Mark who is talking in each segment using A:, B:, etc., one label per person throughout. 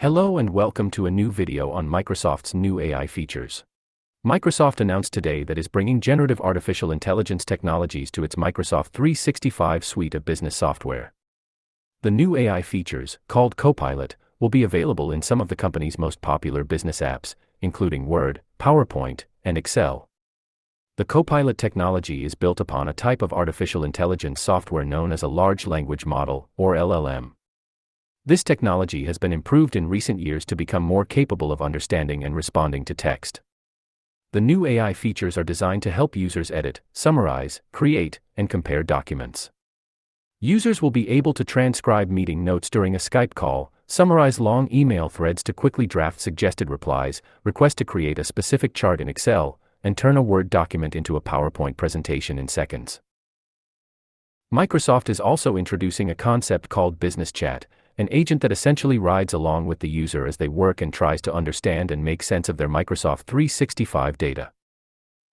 A: Hello and welcome to a new video on Microsoft's new AI features. Microsoft announced today that it is bringing generative artificial intelligence technologies to its Microsoft 365 suite of business software. The new AI features, called Copilot, will be available in some of the company's most popular business apps, including Word, PowerPoint, and Excel. The Copilot technology is built upon a type of artificial intelligence software known as a large language model, or LLM. This technology has been improved in recent years to become more capable of understanding and responding to text. The new AI features are designed to help users edit, summarize, create, and compare documents. Users will be able to transcribe meeting notes during a Skype call, summarize long email threads to quickly draft suggested replies, request to create a specific chart in Excel, and turn a Word document into a PowerPoint presentation in seconds. Microsoft is also introducing a concept called Business Chat, an agent that essentially rides along with the user as they work and tries to understand and make sense of their Microsoft 365 data.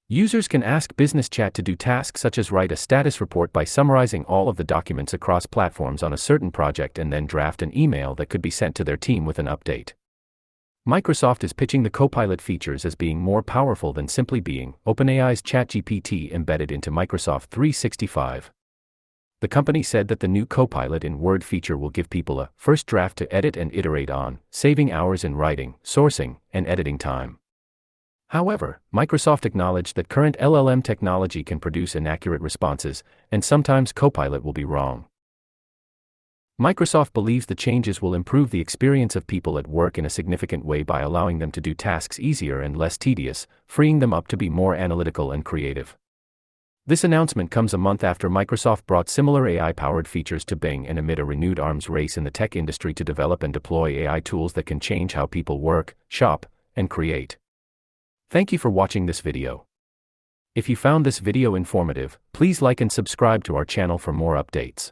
A: Users can ask Business Chat to do tasks such as write a status report by summarizing all of the documents across platforms on a certain project and then draft an email that could be sent to their team with an update. Microsoft is pitching the Copilot features as being more powerful than simply being OpenAI's ChatGPT embedded into Microsoft 365. The company said that the new Copilot in Word feature will give people a first draft to edit and iterate on, saving hours in writing, sourcing, and editing time. However, Microsoft acknowledged that current LLM technology can produce inaccurate responses, and sometimes Copilot will be wrong. Microsoft believes the changes will improve the experience of people at work in a significant way by allowing them to do tasks easier and less tedious, freeing them up to be more analytical and creative. This announcement comes a month after Microsoft brought similar AI-powered features to Bing and amid a renewed arms race in the tech industry to develop and deploy AI tools that can change how people work, shop, and create. Thank you for watching this video. If you found this video informative, please like and subscribe to our channel for more updates.